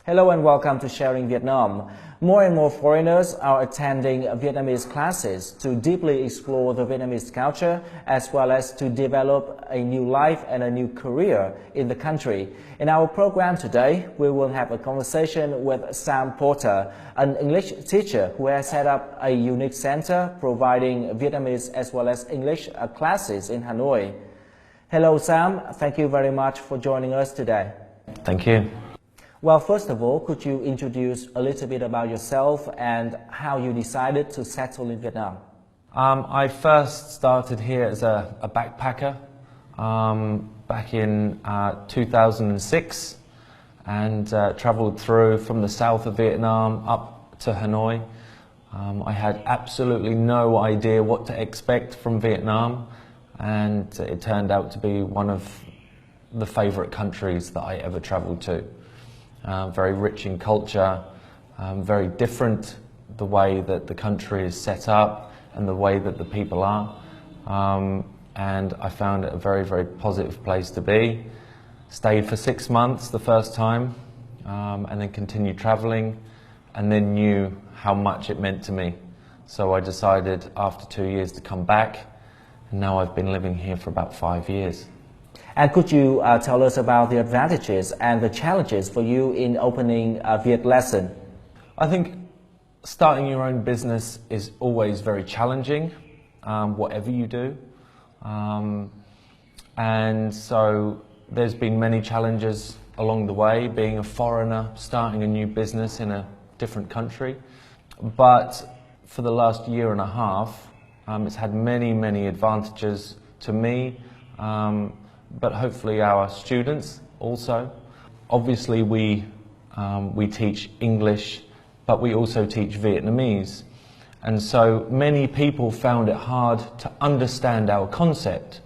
Hello and welcome to Sharing Vietnam. More and more foreigners are attending Vietnamese classes to deeply explore the Vietnamese culture as well as to develop a new life and a new career in the country. In our program today, we will have a conversation with Sam Porter, an English teacher who has set up a unique center providing Vietnamese as well as English classes in Hanoi. Hello Sam, thank you very much for joining us today. Thank you. Well, first of all, could you introduce a little bit about yourself and how you decided to settle in Vietnam? I first started here as a backpacker back in 2006 and travelled through from the south of Vietnam up to Hanoi. I had absolutely no idea what to expect from Vietnam, and it turned out to be one of the favourite countries that I ever travelled to. Very rich in culture, very different the way that the country is set up and the way that the people are. And I found it a very, very positive place to be. Stayed for 6 months the first time, and then continued travelling, and then knew how much it meant to me. So I decided after 2 years to come back, and now I've been living here for about 5 years. And could you tell us about the advantages and the challenges for you in opening Vietlesson? I think starting your own business is always very challenging, whatever you do. And so there's been many challenges along the way, being a foreigner, starting a new business in a different country. But for the last year and a half, it's had many, many advantages to me. But hopefully our students also. Obviously we teach English, but we also teach Vietnamese. And so many people found it hard to understand our concept.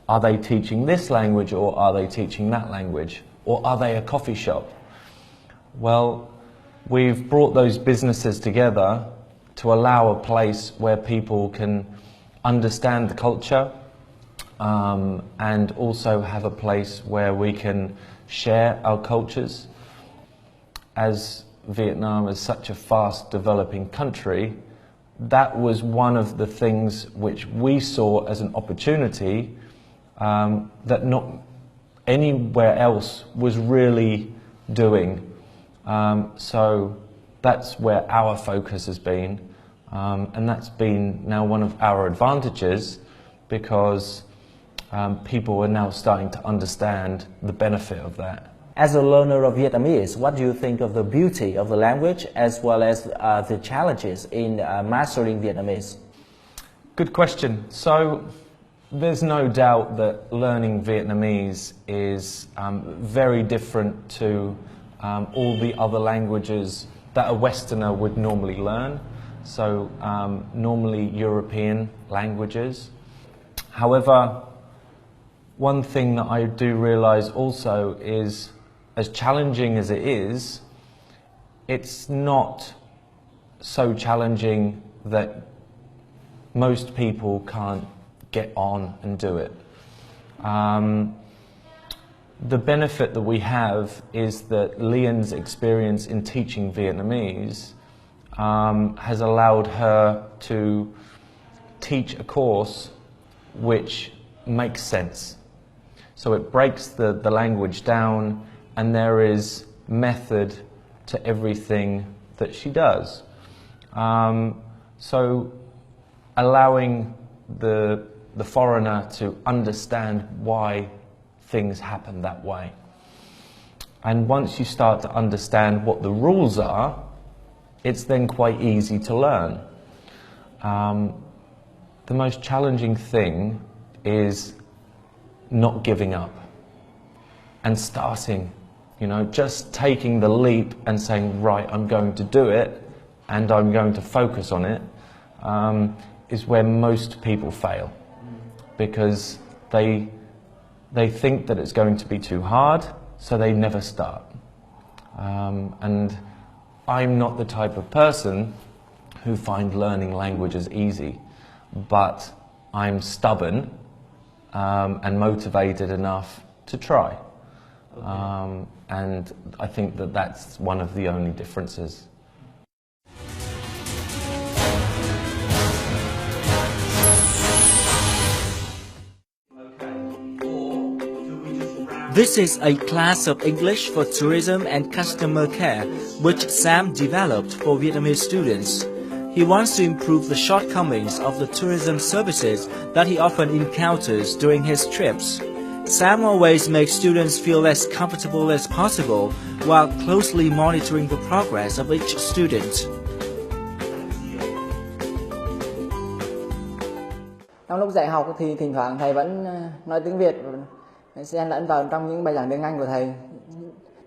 Are they teaching this language or are they teaching that language? Or are they a coffee shop? Well, we've brought those businesses together to allow a place where people can understand the culture, and also have a place where we can share our cultures. As Vietnam is such a fast developing country, that was one of the things which we saw as an opportunity that not anywhere else was really doing. So that's where our focus has been, and that's been now one of our advantages, because people are now starting to understand the benefit of that. As a learner of Vietnamese, what do you think of the beauty of the language as well as the challenges in mastering Vietnamese? Good question. So there's no doubt that learning Vietnamese is very different to all the other languages that a Westerner would normally learn. So normally European languages. However, one thing that I do realise also is, as challenging as it is, it's not so challenging that most people can't get on and do it. The benefit that we have is that Lian's experience in teaching Vietnamese has allowed her to teach a course which makes sense. So it breaks the language down, and there is method to everything that she does. So allowing the foreigner to understand why things happen that way. And once you start to understand what the rules are, it's then quite easy to learn. The most challenging thing is not giving up and starting, just taking the leap and saying, right, I'm going to do it and I'm going to focus on it, is where most people fail, because they think that it's going to be too hard, so they never start. And I'm not the type of person who find learning languages easy, but I'm stubborn and motivated enough to try. And I think that that's one of the only differences. This is a class of English for tourism and customer care, which Sam developed for Vietnamese students. He wants to improve the shortcomings of the tourism services that he often encounters during his trips. Sam always makes students feel as comfortable as possible while closely monitoring the progress of each student. Trong lúc dạy học thì thỉnh thoảng thầy vẫn nói tiếng Việt, xen lẫn vào trong những bài giảng tiếng Anh của thầy.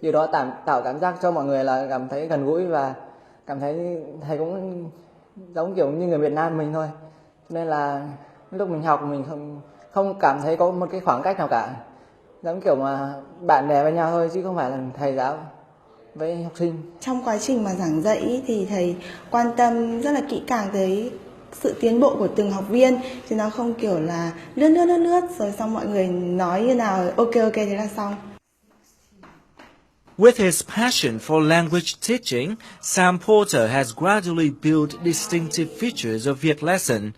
Điều đó tạo cảm giác cho mọi người là cảm thấy gần gũi và cảm thấy thầy cũng giống kiểu như người Việt Nam mình thôi. Cho nên là lúc mình học mình không cảm thấy có một cái khoảng cách nào cả. Giống kiểu mà bạn bè với nhau thôi chứ không phải là thầy giáo với học sinh. Trong quá trình mà giảng dạy thì thầy quan tâm rất là kỹ càng tới sự tiến bộ của từng học viên, chứ nó không kiểu là lướt rồi xong mọi người nói như nào ok thế là xong. With his passion for language teaching, Sam Porter has gradually built distinctive features of Vietlesson.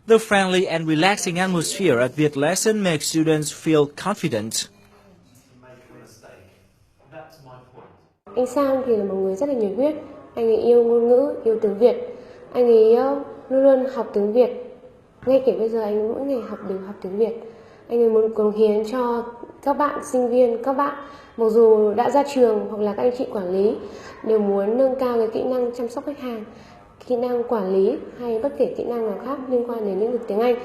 The friendly and relaxing atmosphere at Vietlesson makes students feel confident. Anh Sam thì là một người rất là nhiệt huyết, anh ấy yêu ngôn ngữ, yêu tiếng Việt. Anh ấy luôn luôn học tiếng Việt. Ngay kể bây giờ anh mỗi ngày đều học tiếng Việt. Anh ấy muốn cống hiến cho các bạn sinh viên, các bạn mặc dù đã ra trường hoặc là các anh chị quản lý đều muốn nâng cao cái kỹ năng chăm sóc khách hàng, kỹ năng quản lý hay bất kể kỹ năng nào khác liên quan đến lĩnh vực tiếng Anh.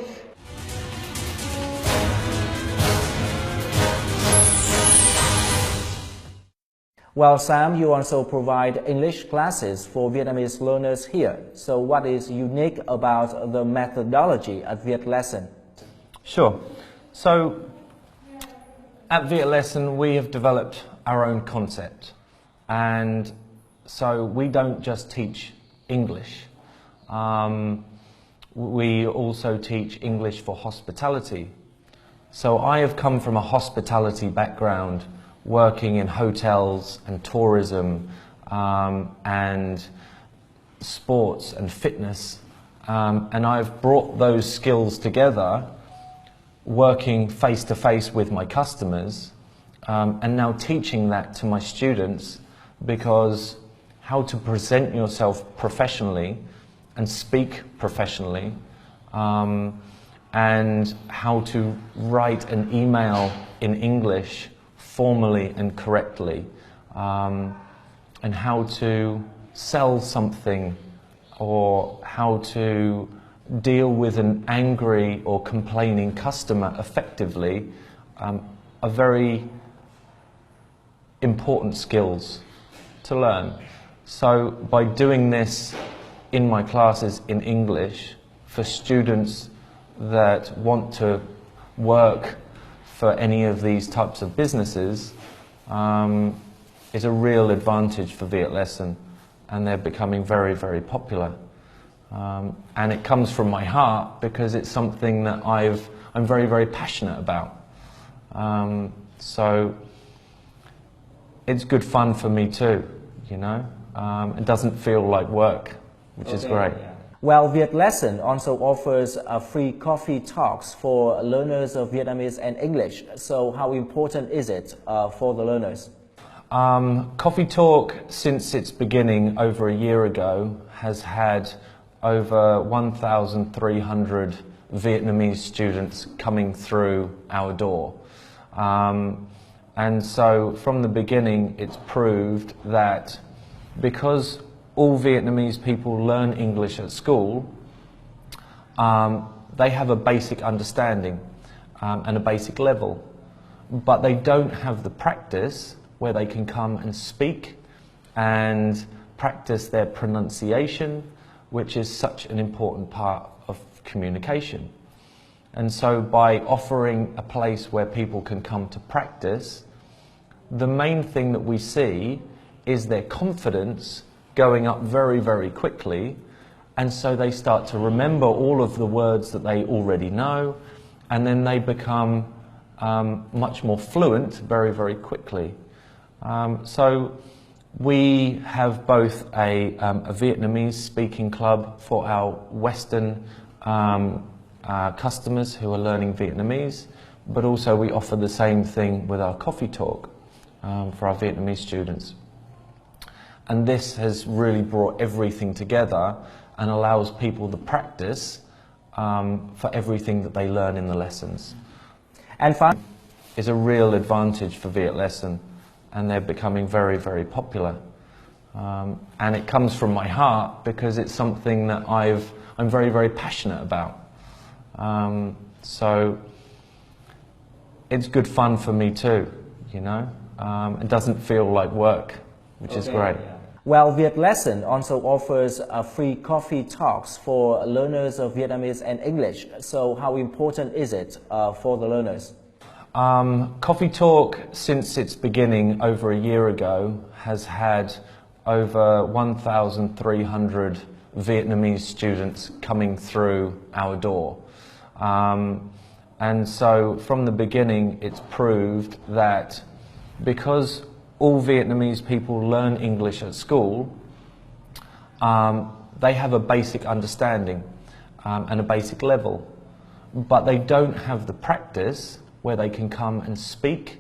Well, Sam, you also provide English classes for Vietnamese learners here. So what is unique about the methodology at Vietlesson? Sure. So at Vietlesson we have developed our own concept, and so we don't just teach English. We also teach English for hospitality. So I have come from a hospitality background, working in hotels and tourism and sports and fitness, and I've brought those skills together working face to face with my customers and now teaching that to my students, because how to present yourself professionally and speak professionally, and how to write an email in English formally and correctly, and how to sell something, or how to deal with an angry or complaining customer effectively, are very important skills to learn. So by doing this in my classes in English for students that want to work for any of these types of businesses, is a real advantage for Vietlesson, and they're becoming very, very popular. And it comes from my heart because it's something that I'm very, very passionate about. So it's good fun for me too, you know. It doesn't feel like work, which is great. Well, Vietlesson also offers free coffee talks for learners of Vietnamese and English. So how important is it for the learners? Coffee Talk, since its beginning over a year ago, has had over 1,300 Vietnamese students coming through our door. And so from the beginning it's proved that because all Vietnamese people learn English at school, they have a basic understanding and a basic level, but they don't have the practice where they can come and speak and practice their pronunciation, which is such an important part of communication. And so by offering a place where people can come to practice, the main thing that we see is their confidence going up very, very quickly, and so they start to remember all of the words that they already know, and then they become much more fluent very, very quickly. So we have both a Vietnamese speaking club for our Western customers who are learning Vietnamese, but also we offer the same thing with our coffee talk for our Vietnamese students. And this has really brought everything together and allows people the practice for everything that they learn in the lessons. And finally, is a real advantage for Vietlesson, and they're becoming very, very popular. And it comes from my heart because it's something that I'm very, very passionate about. So it's good fun for me too, you know. It doesn't feel like work, which is great. well, Vietlesson also offers free coffee talks for learners of Vietnamese and English. So how important is it for the learners? Coffee Talk, since its beginning over a year ago, has had over 1,300 Vietnamese students coming through our door. And so from the beginning it's proved that because all Vietnamese people learn English at school, they have a basic understanding and a basic level, but they don't have the practice where they can come and speak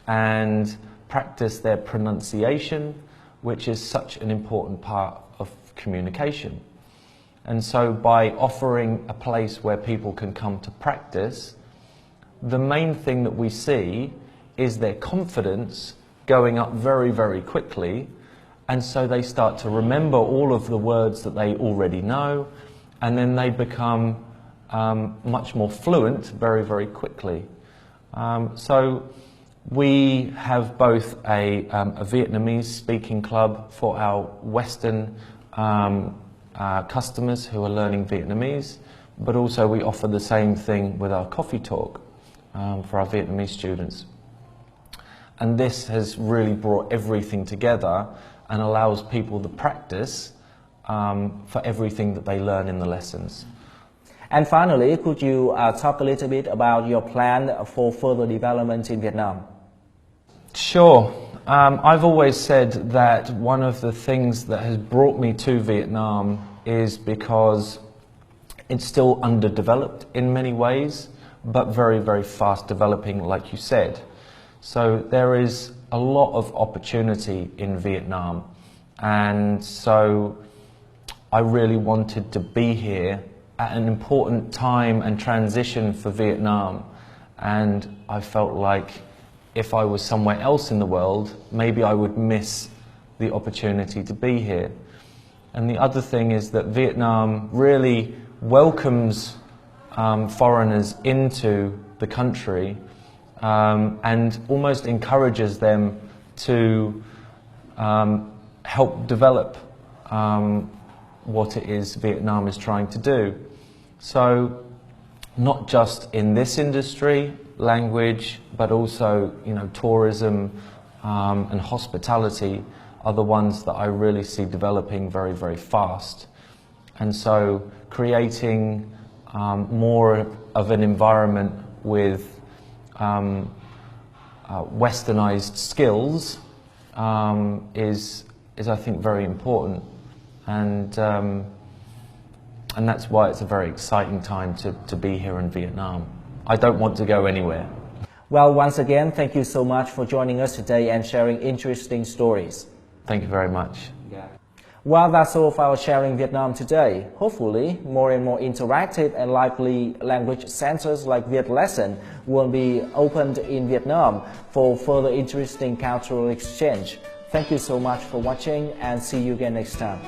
and practice their pronunciation, which is such an important part of communication. And so by offering a place where people can come to practice, the main thing that we see is their confidence going up very, very quickly, and so they start to remember all of the words that they already know, and then they become much more fluent very, very quickly. So we have both a Vietnamese speaking club for our Western customers who are learning Vietnamese, but also we offer the same thing with our coffee talk for our Vietnamese students. And this has really brought everything together and allows people the practice for everything that they learn in the lessons. And finally, could you talk a little bit about your plan for further development in Vietnam? Sure. I've always said that one of the things that has brought me to Vietnam is because it's still underdeveloped in many ways, but very, very fast developing, like you said. So there is a lot of opportunity in Vietnam, and so I really wanted to be here at an important time and transition for Vietnam, and I felt like if I was somewhere else in the world, maybe I would miss the opportunity to be here. And the other thing is that Vietnam really welcomes foreigners into the country and almost encourages them to help develop what it is Vietnam is trying to do. So not just in this industry, language, but also, you know, tourism and hospitality are the ones that I really see developing very, very fast. And so creating more of an environment with westernized skills is I think very important, and that's why it's a very exciting time to be here in Vietnam. I don't want to go anywhere. Well, once again, thank you so much for joining us today and sharing interesting stories. Thank you very much. Well, that's all of our Sharing Vietnam today. Hopefully, more and more interactive and lively language centers like Vietlesson will be opened in Vietnam for further interesting cultural exchange. Thank you so much for watching and see you again next time.